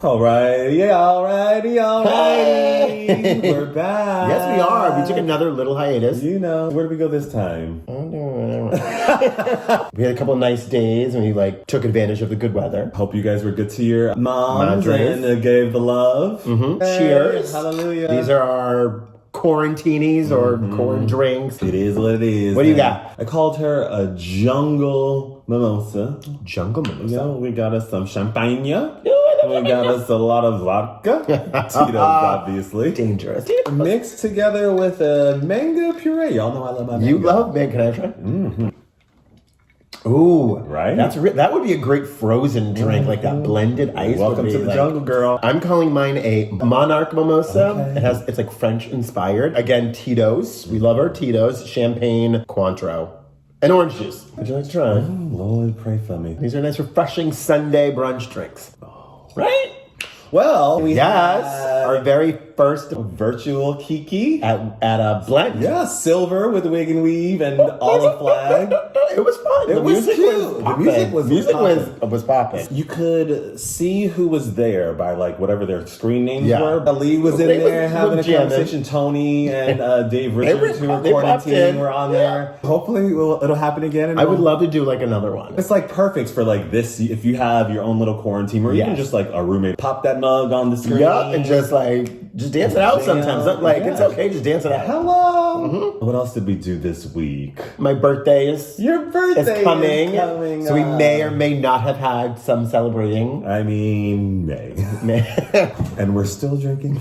Alrighty. We're back. Yes, we are. We took another little hiatus. You know, where did we go this time? We had a couple of nice days and we took advantage of the good weather. Hope you guys were good to your moms Madres. and gave the love. Mm-hmm. Hey, Cheers. Hallelujah. These are our Quaran-TINIs or corn drinks. It is what it is. What do you got? I called her a jungle mimosa. Jungle mimosa. You know, we got us some champagne. We got us a lot of vodka. Tito's, obviously. Dangerous. Mixed together with a mango puree. Y'all know I love my mango. You love mango. Can I try? Mm-hmm. Ooh, right? That would be a great frozen drink, like that blended ice. Welcome to the jungle, girl. I'm calling mine a Monarch Mimosa. Okay. It's like French inspired. Again, Tito's. We love our Tito's. Champagne, Cointreau, and orange juice. Would you like to try? Oh, Lord, pray for me. These are nice, refreshing Sunday brunch drinks. Right? Well, we yes, had our very first virtual Kiki at a blend. Yeah, silver with wig and weave and olive flag. It was fun. It was cute. The music was popping. You could see who was there by whatever their screen names Yeah. were. Ali was in there having a conversation. Tony and Dave Richards, who were quarantining, were on there. Hopefully it'll happen again. I would love to do another one. It's perfect for this if you have your own little quarantine, or even just a roommate. Pop that mug on the screen. Yup, and just dance it out sometimes. It's okay, just dance it out. Hello. Mm-hmm. What else did we do this week? My birthday is coming. So we may or may not have had some celebrating. I mean, may. And we're still drinking.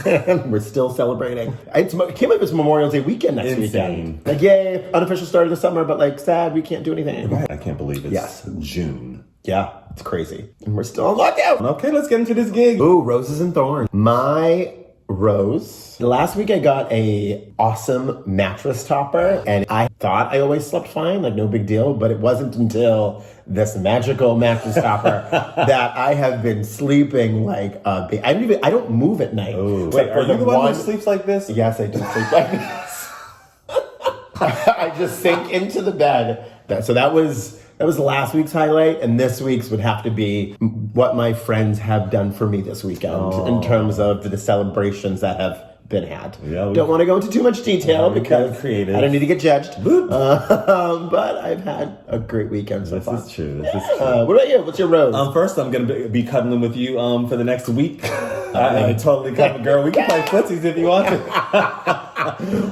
We're still celebrating. It came up as Memorial Day weekend next weekend. Yay, unofficial start of the summer, but sad we can't do anything. Right. I can't believe it's June. Yeah, it's crazy. And we're still on lockout. Okay, let's get into this gig. Ooh, roses and thorns. My rose. Last week I got a awesome mattress topper and I thought I always slept fine, no big deal, but it wasn't until this magical mattress topper that I have been sleeping like a baby. I don't move at night. Ooh. Wait, are you the one who sleeps like this? Yes, I do sleep like this. I just sink into the bed. So that was last week's highlight, and this week's would have to be what my friends have done for me this weekend in terms of the celebrations that have been had. Yeah, don't want to go into too much detail because I don't need to get judged. But I've had a great weekend so far. This is true. What about you? What's your rose? First, I'm going to be cuddling with you for the next week. I totally cuddle, girl. We can play footsies if you want to.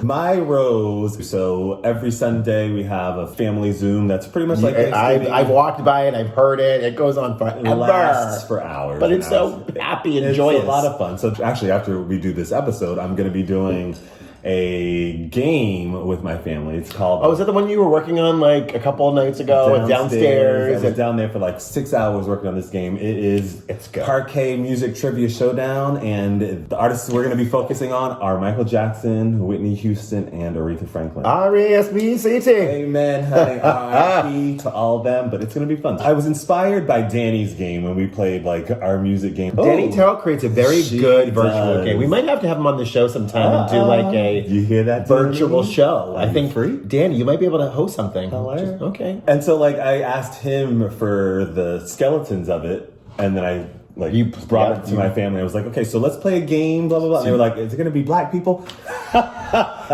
My rose. So every Sunday we have a family Zoom that's pretty much like Thanksgiving. I've walked by it. I've heard it. It goes on forever. It lasts for hours. But it's so happy and joyous. It's a lot of fun. So actually, after we do this episode, I'm going to be doing a game with my family. It's called... Oh, is that the one you were working on a couple of nights ago? Downstairs. I was down there for 6 hours working on this game. It's good. Parquet Music Trivia Showdown, and the artists we're going to be focusing on are Michael Jackson, Whitney Houston, and Aretha Franklin. R-E-S-B-C-T. Amen, honey. R.I.P. to all of them, but it's going to be fun. I was inspired by Danny's game when we played our music game. Danny Terrell creates a very good virtual game. We might have to have him on the show sometime and do a you hear that, virtual show. I think free. Danny, you might be able to host something. Okay. And so I asked him for the skeletons of it, and then I you brought it to my family. I was like, okay, so let's play a game, blah blah blah. And they were like, is it gonna be black people?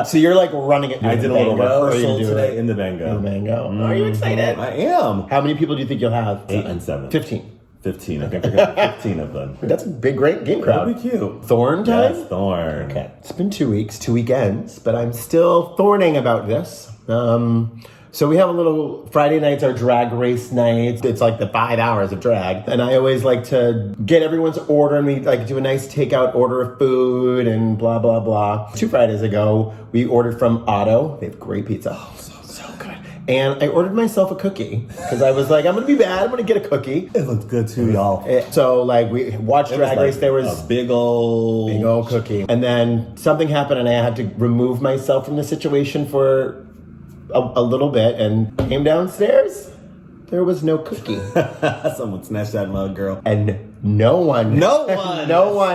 So you're running it. I did a little rehearsal today in the Mango. Are you excited? I am. How many people do you think you'll have? 8 and 7. 15. 15. I think I got 15 of them. That's a big, great game crowd. That'll be cute. Thorn time? Yes, Thorn. Okay. It's been 2 weeks, 2 weekends, but I'm still thorning about this. So we have a little Friday nights are drag race nights. It's the 5 hours of drag. And I always like to get everyone's order and we do a nice takeout order of food and blah, blah, blah. 2 Fridays ago, we ordered from Otto. They have great pizza. Oh, so good. And I ordered myself a cookie because I was I'm going to be bad. I'm going to get a cookie. It looked good too, y'all. So we watched Drag Race. There was a big old cookie. And then something happened and I had to remove myself from the situation for a little bit and came downstairs. There was no cookie. Someone snatched that mug, girl. And no one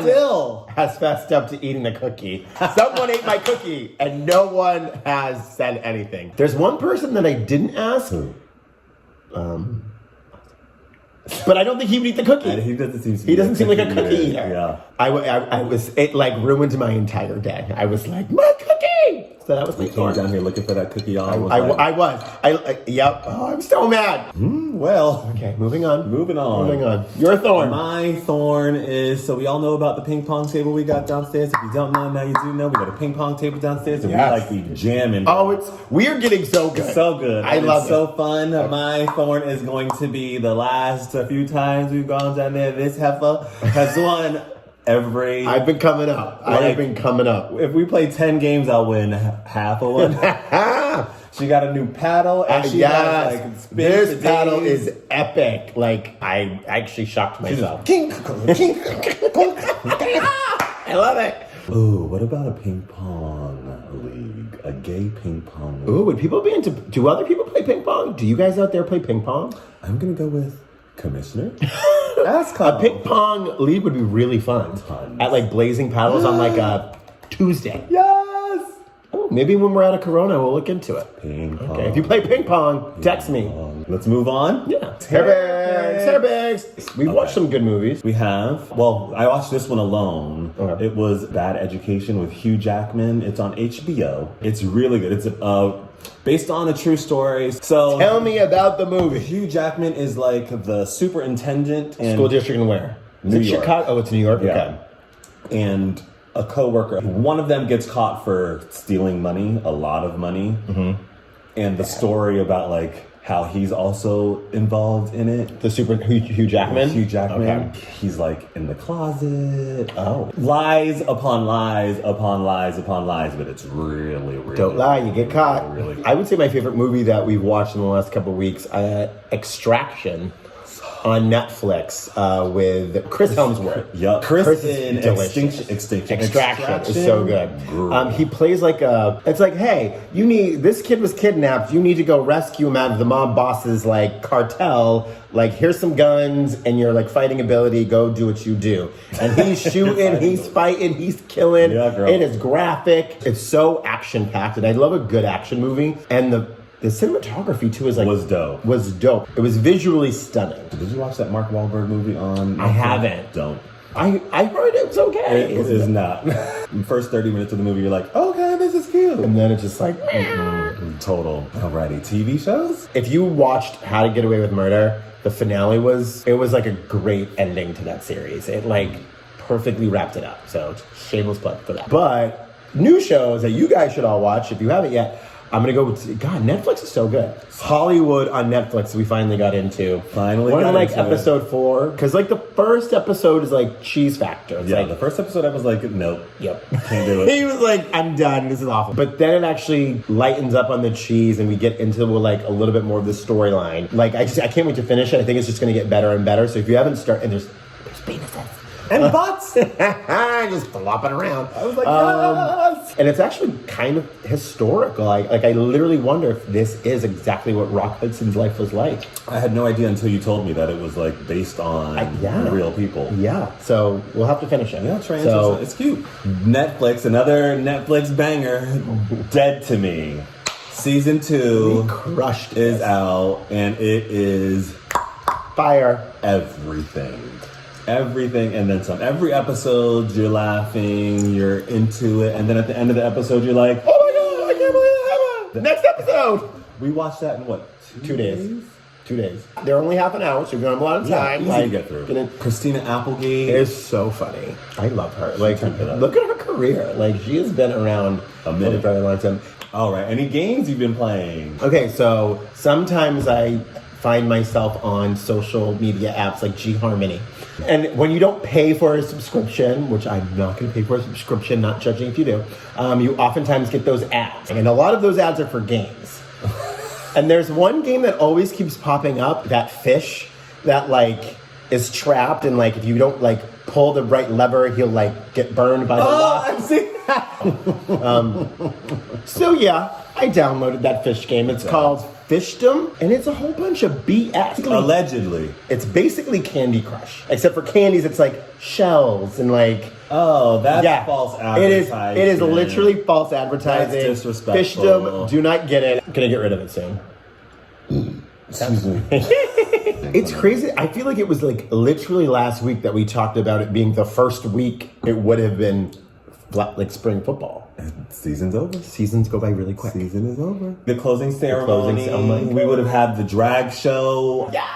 still has fessed up to eating the cookie. Someone ate my cookie and no one has said anything. There's one person that I didn't ask. But I don't think he would eat the cookie. And he doesn't seem like a cookie eater. Yeah. It like ruined my entire day. I was like, my cookie! So that was my Came thorn. down here looking for that cookie. I was. Yep. Oh, I'm so mad. Well. Okay, moving on. Moving on. Your thorn. My thorn is, so we all know about the ping pong table we got downstairs. If you don't know, now you do know. We got a ping pong table downstairs and Yes. we like be jamming. Oh, we're getting so good. So good. I love it. So fun. My thorn is going to be the last few times we've gone down there. This heifer has won every... I've been coming up. If we play 10 games, I'll win half of one. She got a new paddle. And she has, like, spin this for paddle days. is epic. Like, I actually shocked myself. I love it. Ooh, what about a ping pong league? A gay ping pong league? Ooh, would people be into... Do other people play ping pong? Do you guys out there play ping pong? I'm going to go with Commissioner. A ping pong league would be really fun. Tons. At like Blazing Paddles on like a Tuesday. Yes! Oh, maybe when we're out of Corona, we'll look into it. Ping pong. Okay, if you play ping pong, text me. Let's move on. Yeah. Hair bags. We've watched some good movies. We have. Well, I watched this one alone. Okay. It was Bad Education with Hugh Jackman. It's on HBO. It's really good. It's based on a true story. So Tell me about the movie. Hugh Jackman is like the superintendent and School district and where? New Is it York. Chicago? Oh, it's New York? Yeah. Okay. And a coworker. One of them gets caught for stealing money, a lot of money. Mm-hmm. And the story about like how he's also involved in it. The Hugh Jackman? Hugh Jackman. Okay. He's like in the closet. Oh. Lies upon lies upon lies upon lies, but it's really, really... Don't lie, you get caught. Really, I would say my favorite movie that we've watched in the last couple of weeks, Extraction on Netflix with Chris Hemsworth. Yup. Chris is delicious. Extraction is so good. He plays like it's like, hey, this kid was kidnapped. You need to go rescue him out of the mob boss's like cartel. Like, here's some guns and your like fighting ability. Go do what you do. And he's shooting, he's fighting, he's killing. Yeah, girl. It is graphic. It's so action packed, and I love a good action movie. And the cinematography too was dope. It was visually stunning. Did you watch that Mark Wahlberg movie on... I haven't. Don't. I heard it was okay. It is not. The first 30 minutes of the movie, you're like, okay, this is cute. And then it's just like... Total. Alrighty, TV shows? If you watched How to Get Away with Murder, the finale was like a great ending to that series. It like perfectly wrapped it up. So shameless plug for that. But new shows that you guys should all watch if you haven't yet. I'm going to go with... God, Netflix is so good. Hollywood on Netflix we finally got into. We're on like episode 4. Because like the first episode is like cheese factor. It's like, the first episode I was like, nope. Yep. Can't do it. He was like, I'm done. This is awful. But then it actually lightens up on the cheese and we get into like a little bit more of the storyline. Like I can't wait to finish it. I think it's just going to get better and better. So if you haven't started... And there's penises. And butts! Just flopping around. I was like, yes! And it's actually kind of historical. Like I literally wonder if this is exactly what Rock Hudson's life was like. I had no idea until you told me that it was like based on real people. Yeah. So we'll have to finish it. Yeah, it's cute. Netflix, another Netflix banger, Dead to Me. Season 2 crushed is out, and it is fire. Everything and then some. Every episode you're laughing, you're into it, and then at the end of the episode you're like, oh my god, I can't believe that happened. Next episode. We watched that in what? 2 days. 2 days. They're only half an hour, so you're gonna have a lot of time. Easy to get through. Christina Applegate is so funny. I love her. Like, look at her career. Like, she has been around a minute, for a very long time. All right. Any games you've been playing? Okay, so sometimes I find myself on social media apps like G-Harmony. And when you don't pay for a subscription, which I'm not going to pay for a subscription, not judging if you do, you oftentimes get those ads. And a lot of those ads are for games. And there's one game that always keeps popping up, that fish that like is trapped and like if you don't like pull the right lever, he'll like get burned by the I've seen that. So yeah, I downloaded that fish game. It's called Fishdom, and it's a whole bunch of BS. Allegedly. It's basically Candy Crush. Except for candies, it's like shells and like... Oh, that's false advertising. It is literally false advertising. That's disrespectful. Fishdom, do not get it. I'm gonna get rid of it soon. Excuse me. interesting. It's crazy. I feel like it was like literally last week that we talked about it being the first week it would have been like spring football. Season's over. Seasons go by really quick. Season is over. The closing ceremony. We would have had the drag show. Yeah.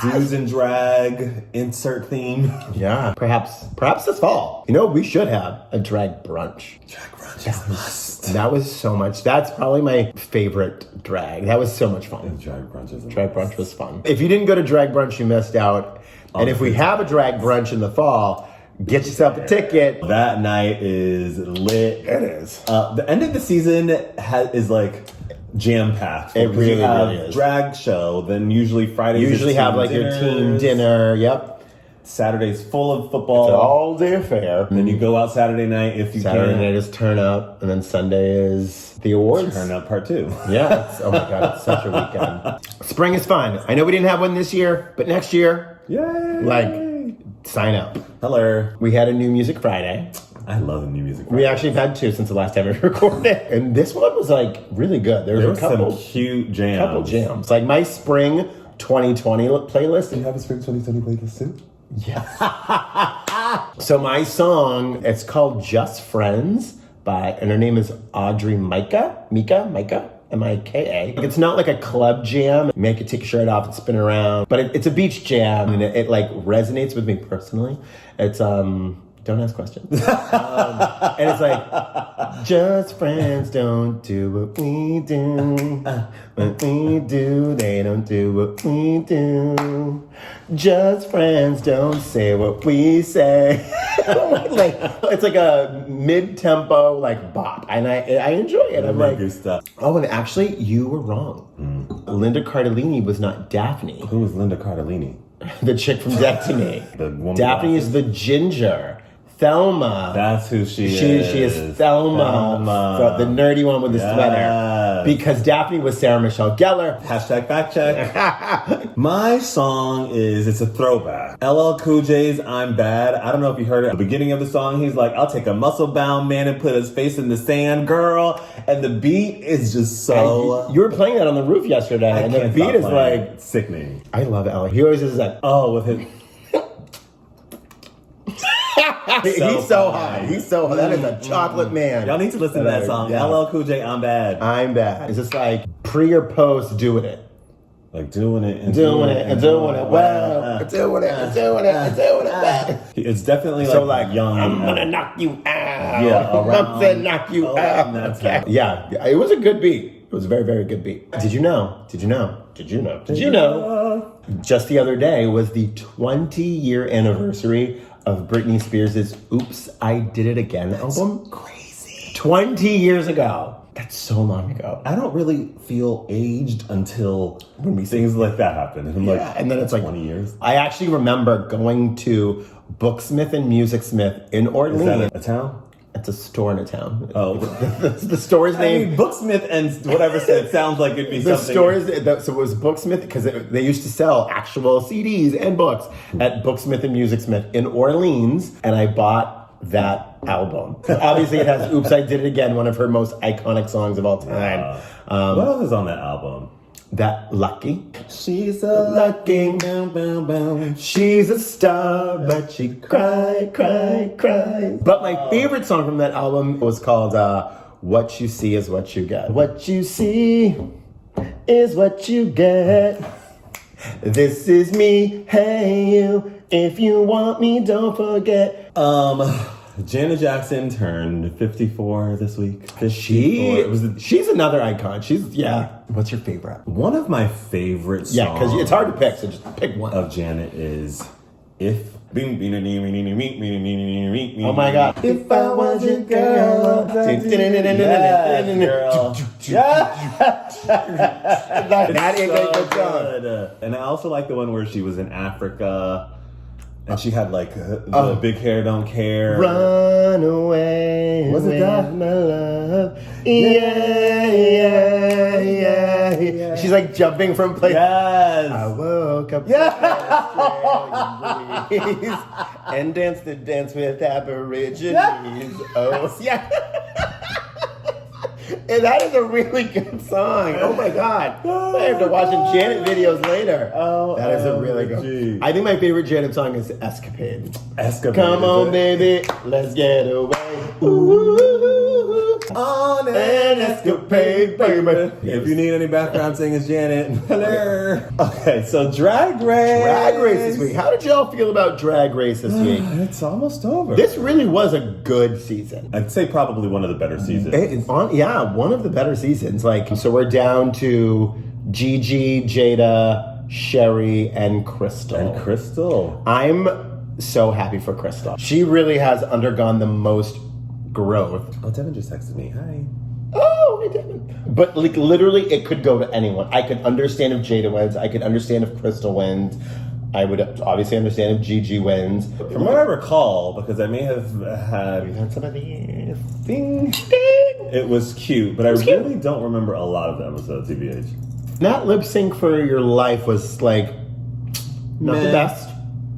Dudes in drag, insert theme. Yeah. Perhaps this fall. You know, we should have a drag brunch. Drag brunch is a must. That was so much. That's probably my favorite drag. That was so much fun. Drag brunch is a Drag brunch was fun. If you didn't go to drag brunch, you missed out. And if we have a drag brunch in the fall, get yourself a ticket. That night is lit. It is. The end of the season is like jam-packed. It really is. Drag show, then usually Fridays usually have like your team dinner. Yep. Saturday's full of football. It's an all-day affair. And then you go out Saturday night if you can. Saturday night is turn up, and then Sunday is the awards. Turn up part 2. Yeah. Oh my God, it's such a weekend. Spring is fun. I know we didn't have one this year, but next year, yay! Like, sign up. Hello. We had a New Music Friday. I love the New Music Friday. We actually have had 2 since the last time we recorded. And this one was like really good. There were a couple some cute jams. Couple jams. Like my spring 2020 playlist. Do you have a spring 2020 playlist too? Yeah. So my song, it's called Just Friends and her name is Audrey Mika. Mika. It's not like a club jam. Make it take your shirt off and spin around. But it's a beach jam and it like resonates with me personally. It's don't ask questions. And it's like, just friends don't do what we do. What we do, they don't do what we do. Just friends don't say what we say. Like, it's like a mid-tempo like bop. And I enjoy it. I'm like, stuff. Oh, and actually, you were wrong. Linda Cardellini was not Daphne. Who was Linda Cardellini? The chick from Daphne. The woman. Daphne is the ginger. Thelma. That's who she is. She is Thelma. The nerdy one with the sweater. Because Daphne was Sarah Michelle Gellar. Hashtag fact check. My song it's a throwback. LL Cool J's I'm Bad. I don't know if you heard it. At the beginning of the song, he's like, I'll take a muscle-bound man and put his face in the sand, girl. And the beat is just so... You were playing that on the roof yesterday. And the beat is like... sickening. I love LL. He always is like... Oh, with his... He's so high. He's so high. That is a chocolate man. Y'all need to listen to that song. Yeah. LL Cool J, I'm Bad. I'm Bad. Is this like pre or post doing it? Like doing it and doing it and doing it well. Doing it and doing it and doing it well. It's definitely so like young. I'm gonna knock you out. Yeah, I'm gonna knock you out. Okay. Yeah, it was a good beat. It was a very, very good beat. Did you know? Just the other day was the 20-year anniversary of Britney Spears' Oops, I Did It Again album. Crazy. 20 years ago. That's so long ago. I don't really feel aged until when things like that happen. And I'm like, and then it's like 20 years. I actually remember going to Booksmith and Musicsmith in Orleans. Is that a town? It's a store in a town. Oh. The store's name. Booksmith and whatever it sounds like it'd be the something. So it was Booksmith because they used to sell actual CDs and books at Booksmith and Musicsmith in Orleans, and I bought that album. Obviously, it has "Oops, I Did It Again," one of her most iconic songs of all time. What else is on that album? That Lucky. She's so lucky. She's a star, but she cry. But my favorite song from that album was called What You See Is What You Get. What you see is what you get. This is me, hey you. If you want me, don't forget. Janet Jackson turned 54 this week. She's another icon. What's your favorite? One of my favorite songs. Yeah, because it's hard to pick, so just pick one. Of Janet is If. Oh my God. If I was your girl. That is a good song. And I also like the one where she was in Africa. And she had like the big hair don't care. Run away. Was it that? My love. Yeah. She's like jumping from place. Yes. I woke up. And danced the dance with Aborigines. Oh, yeah. And that is a really good song. Oh my God. I have to watch some Janet videos later. That is a really good. I think my favorite Janet song is Escapade. Come on, baby, let's get away. Ooh, on an escapade, baby. If you need any background singers, Janet. Hello. Okay, so Drag Race. Drag Race this week. How did y'all feel about Drag Race this week? It's almost over. This really was a good season. I'd say probably one of the better seasons. One of the better seasons. So we're down to Gigi, Jada, Sherry, and Crystal. I'm so happy for Crystal. She really has undergone the most growth. Oh, Devin just texted me. Hi. Oh, hey, Devin. But literally, it could go to anyone. I could understand if Jada wins. I could understand if Crystal wins. I would obviously understand if Gigi wins. From what I recall, because I may have had some of these things. It was cute, but I really don't remember a lot of the episodes, TBH. That lip sync for your life was not the best.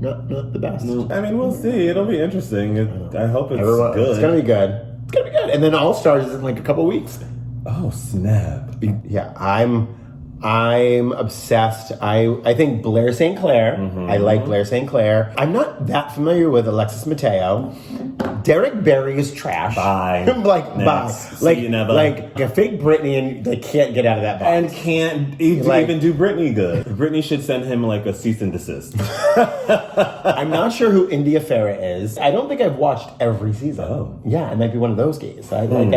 Not the best. No. I mean, we'll see. It'll be interesting. I hope it's good. It's gonna be good. It's gonna be good. And then All Stars is in a couple weeks. Oh snap! Yeah, I'm obsessed. I think Blair St. Clair. I like Blair St. Clair. I'm not that familiar with Alexis Mateo. Derek Barry is trash. Bye. Bye. See you never. Like a fake Britney, and they can't get out of that box. And can't even do Britney good. Britney should send him a cease and desist. I'm not sure who India Farah is. I don't think I've watched every season. Oh. Yeah, it might be one of those gays. Don't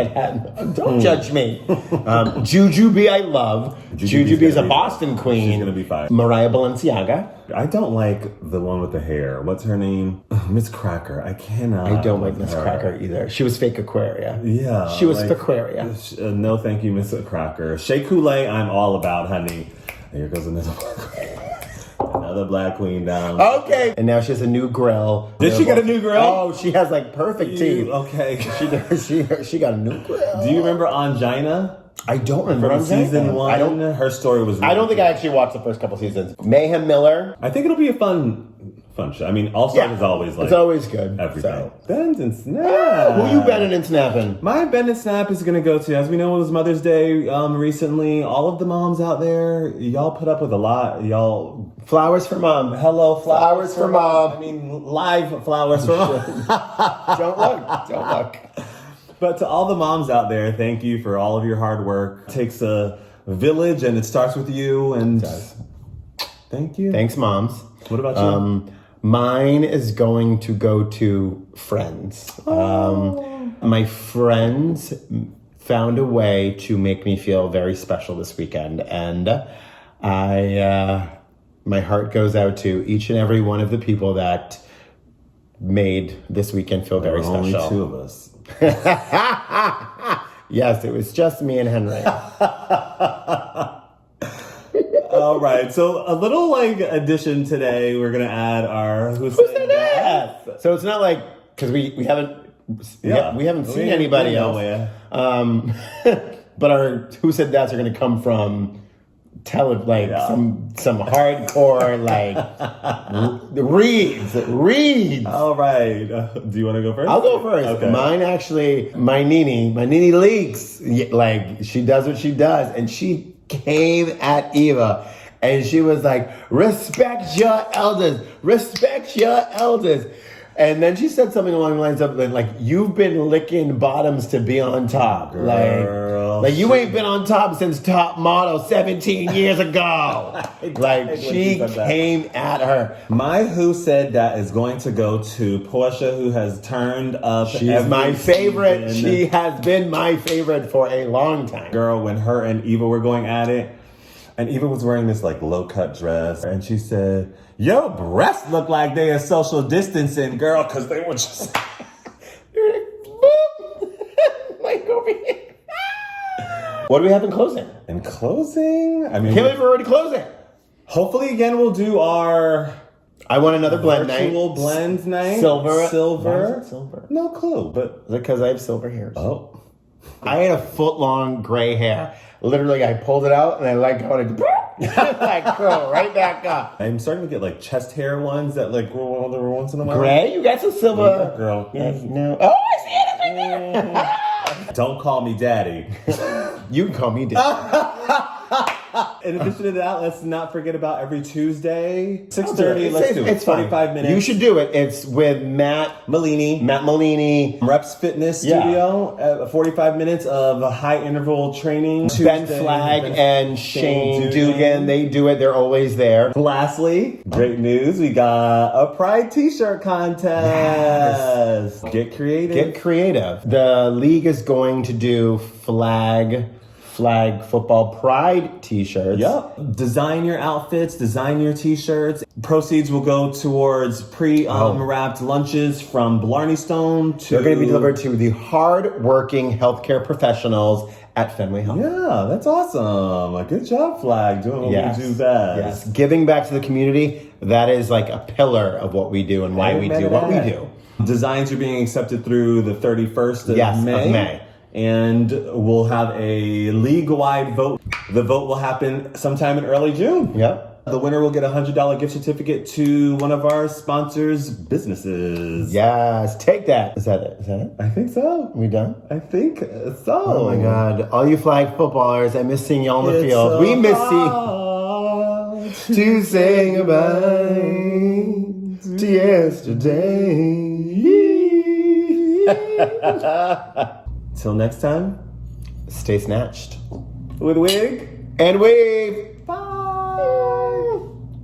judge me. Jujubee I love. Jujubee is a Boston queen. She's gonna be fine. Mariah Balenciaga. I don't like the one with the hair. What's her name? Miss Cracker. I cannot. I don't like Miss Cracker either. She was fake Aquaria. Yeah. She was Aquaria. No, thank you, Miss Cracker. Shea Coulee, I'm all about, honey. Here goes another black queen down. Okay. And now she has a new grill. Did she get a new grill? Oh, she has perfect teeth. Okay. She got a new grill. Do you remember Angina? I don't remember. From season 1. Her story was really I don't think I actually watched the first couple seasons. Mayhem Miller. I think it'll be a fun show. I mean, All Stars is always it's always good. Everything. So. Bend and snap. Who you bending and snapping? My bend and snap is going to go to, as we know, it was Mother's Day recently. All of the moms out there, y'all put up with a lot. Y'all. Flowers for mom. Hello, flowers for mom. I mean, live flowers for mom. Don't look. But to all the moms out there, thank you for all of your hard work. It takes a village, and it starts with you. And it does. Thank you. Thanks, moms. What about you? Mine is going to go to friends. My friends found a way to make me feel very special this weekend, and my heart goes out to each and every one of the people that made this weekend feel very special. Only 2 of us. Yes, it was just me and Henry. All right, so a little addition today. We're gonna add our Who Said That. So it's not because we haven't we haven't seen anybody else. But our Who Said That's are gonna come from some hardcore reads. All right. Do you want to go first? I'll go first. Okay. Mine actually, my Nene leaks. She does what she does, and she came at Eva, and she was like, "Respect your elders. Respect your elders." And then she said something along the lines of you've been licking bottoms to be on top. Girl, you ain't been on top since Top Model 17 years ago. She came at her. My Who Said That is going to go to Portia, who has turned up. She's my favorite. Season. She has been my favorite for a long time. Girl, when her and Eva were going at it, and Eva was wearing this low-cut dress, and she said, "Your breasts look like they are social distancing, girl," because they were just over here. What do we have in closing? In closing? I mean, can't believe we're already closing. Hopefully, again, we'll do our. I want another blend night. Virtual blend night. Silver. Silver. Why is it silver? No clue, but because I have silver hair. Oh. I had a foot-long gray hair. Literally, I pulled it out and I how to go right back up. I'm starting to get chest hair ones that grow every once in a while. Gray? You got some silver. Yeah, girl. Yes, no. Oh, I see it. It's right there. Don't call me daddy. You can call me Dad. In addition to that, let's not forget about every Tuesday, 6:30. Let's do it. It's 45 minutes. You should do it. It's with Matt Malini. Reps Fitness Studio. 45 minutes of high interval training. Ben Flagg and Shane Dugan. They do it. They're always there. Lastly, great news. We got a Pride t-shirt contest. Yes. Get creative. The league is going to do flag football pride t-shirts. Yep. Design your outfits, design your t-shirts. Proceeds will go towards wrapped lunches from Blarney Stone to... They're going to be delivered to the hard-working healthcare professionals at Fenway Health. Yeah, that's awesome. A good job, Flag, doing what we do best. Yes, giving back to the community, that is like a pillar of what we do and why we do what we do. Designs are being accepted through the 31st of May. And we'll have a league-wide vote. The vote will happen sometime in early June. Yep. The winner will get a $100 gift certificate to one of our sponsors' businesses. Yes, take that. Is that it? I think so. We done? I think so. Oh my God. All you flag footballers, I miss seeing y'all on the field. So we miss seeing to say goodbye to yesterday. Till next time, stay snatched. with wig and wave. Bye.